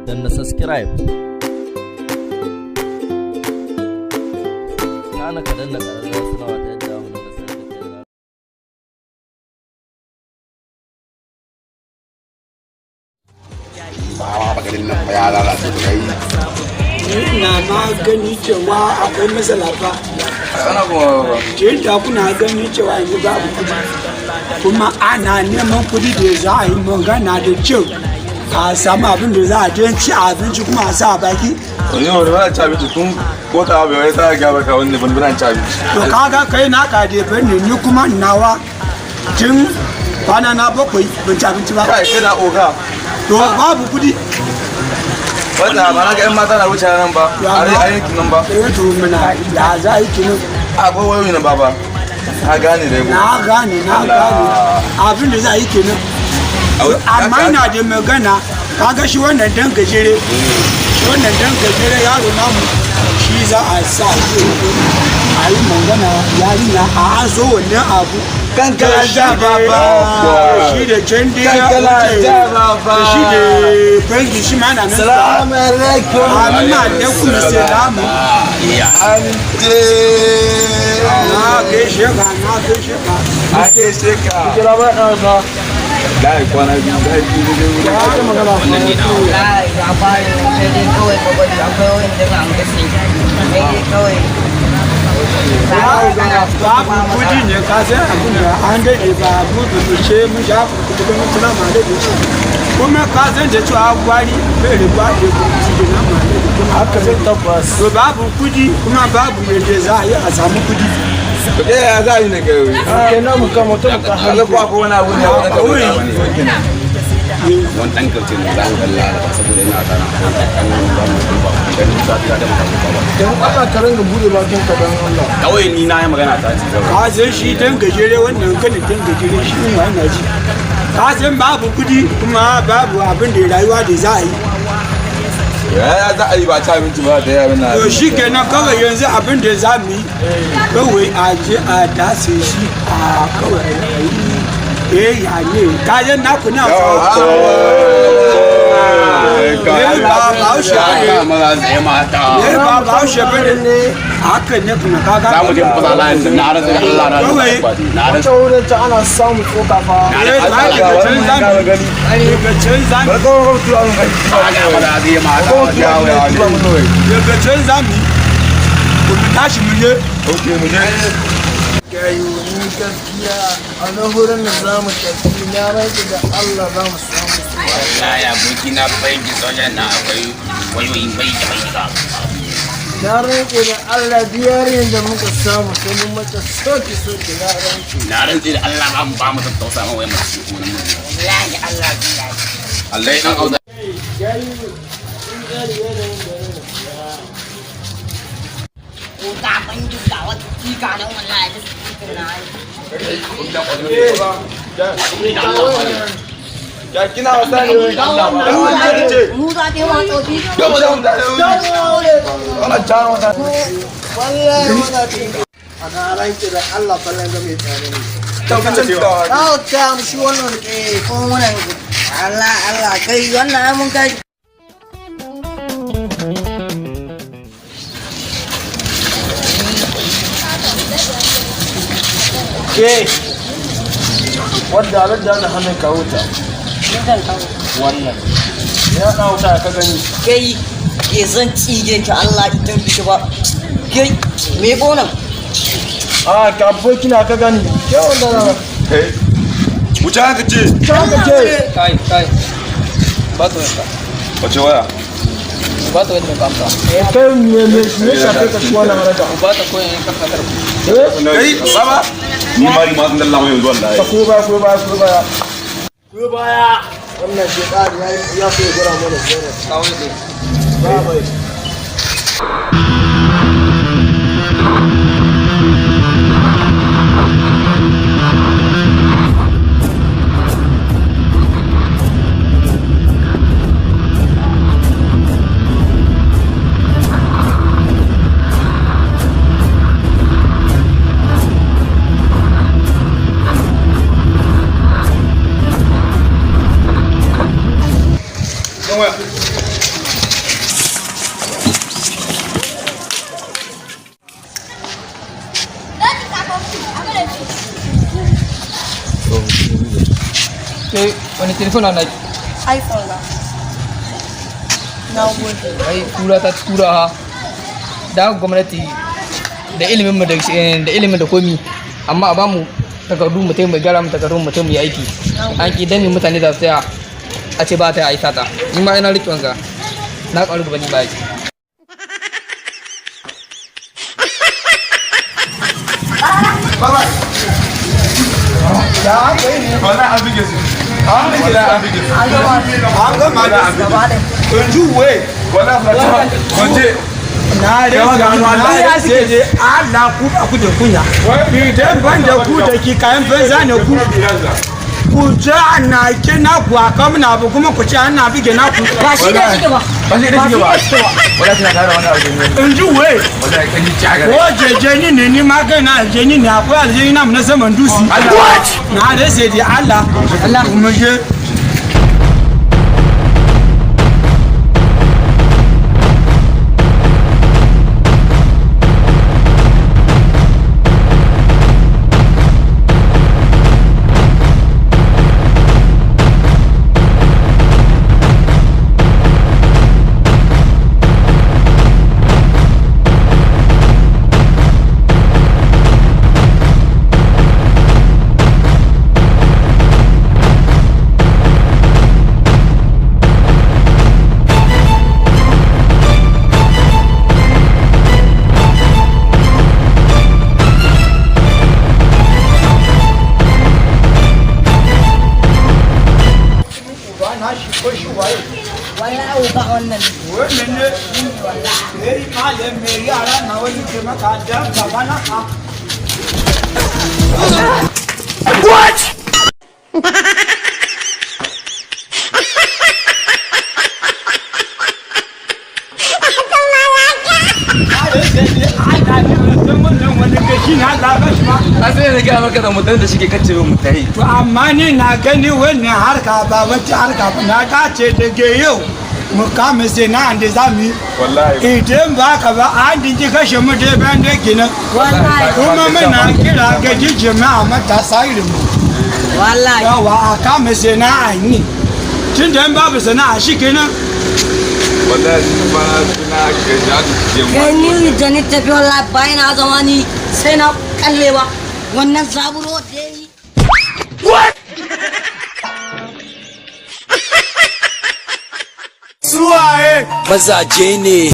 danna subscribe kana ka danna ƙararrawar sanarwa ta yadda mu da sanar da kai ba garin nan ba ya lalace da kai na ma gani cewa akwai matsala fa da kuna gani cewa yanzu babu kudi kuma ana neman kudi da za a yi magana da kyau a samu abin da za a je ci abinci kuma a sa baki wani wani ba ci abinci tun ko ta bai wai ta ga baka wani ban ban ci abinci to kaga kai na ka da bane ni kuma nawa tun kwana na bakwai ban ci abinci ba kai kana oga to babu kudi wanda ba na ga yan mata na wuce nan ba a yankin nan ba to muna ya za a yi kinin akwai wayoyi na baba na gane da na gane abin da za a yi kenan amma ina da magana kaga shi wannan dan gajere yaro namu shi za a sa shi a yi magana yarinya a azo wannan abu kankala ja baba shi da jande kankala ja baba shi da bangi shi ma na nan salamu alaikum amma da kuma salamu ante na gaishe ka a gaishe ka kira ba ka dai kwana biyu dai wannan ne na ya fara sai dai kawai babban akwai wanda ba an gasi sai dai kawai babu kudi ne ka sai abin da an daɗe ba gudu mu ce mu ja kudu da mutuna ma da shi kuma ka san da cewa gwari bai riba da kudi da na ma da kuma haka sai tabbas to babu kudi kuma babu yadda za a yi a samu kudi ya za yi na kai kenan mu kama to ka har ko ko wani abu ne wani kawai wani dan kauce ne za mu kalla da saboda ina tsara kan ba mu ba dan safiya da mu ba dan Allah ka ranga bude bakin ka dan Allah kawai ni na yi magana ta ci ka san shi dan gajere wannan kanin dan gajere shi ne wannan ji ka san babu kudi kuma babu abin da rayuwa da za a yi ya za a yi ba ta abinci ba da yaran na to shi kenan kawai yanzu abin da za mu yi kawai a je a dase shi a kawai ya ne kayan naku na ba haushe bane ne haka ne kuma kaga za mu je fasa layin da na rasa Allah na na rasa wurin ta ana samu tsoka fa daga can zami kuma tashi mu je gayoyi gaskiya a na wurin da za mu tafi na rage da Allah za mu samu su ya buki na banki sojan na akwai wayoyin bai ga na rage da Allah biyarin da muka samu sai mun mata soki na rage na rantsi da Allah ba mu tattausa ma wai masu ko nan wallahi Allah biya Allah ya dan auda ka ban duka wata tika nan wallahi da tika na ya kina wasa ne mu za ta yi wa tsofi ana jaro wasa wallahi muna tinka a na rage da Allah fallan ga mai tsare ne kawo ta mu shi wannan ke ko wannan Allah kai wannan mun kai ke wadda alaƙa da hannun kawo ta wannan ya ɗawo ta ka gani kai ke zan tsige ki Allah idan ki ba kai me bonan a ka abokina ka gani ke wanda na wuce haka ce kai ba to yaka wace waya ba to yadda ka amsa kai me shafe ka ci wannan haraka ba ta koyin ka fatar kai baba ni ma sun dalla mai yanzu wallahi ko baya wannan shekari ya so ya gura mana tsere kawai dai ba bai sai wani telefon na naki iPhone ba. Na gode. ai kura ta kura ha da gwamnati da ilimin mu da ilimin da komi amma a ba mu takardu mu taimaka gara mu takardu mu taimaka aiki an ki dami mutane da tsaya a ce ba ta yi sata ni ma ina riƙe wanga na ƙaru gaba ni ba yi na ya sai dai Allah ku ba ku da kunya idan ban da ku da ki kayan banza ne ku ce ana kina ku aka muna bu kuma ku ce ana bige na ku Ba shi da shi ba. ba sai da shi ba wala kina tare wani abu ne in ji we wala kan yi jaga ko jejeni ne ni ma kai na aljeni ne akwai aljeni na na saman dusi na da sai dai Allah kuma je Wallahi ba wannan. wannan ne yayi malam mai yara na wani ke maka da baba na ka a sai da gaya maka da mutum da shi ke kace mu tayi to amma ni na gani wannan harka ba wacce harka ba na dace daga yau mu kama sai na ande zamu wallahi idan ba ka ba an dinki kashe mu dai ban da kenan Wallahi. kuma muna kira ga jama'a matasa irin mu Wallahi. yawa a kama sai na ani tun da babu sana'a shi kenan wallahi ba na ga jadi je mu Gani da ni tafi wallahi bayan na zama ni sai na kallewa wannan zaburo da yi. suwaye mazaje ne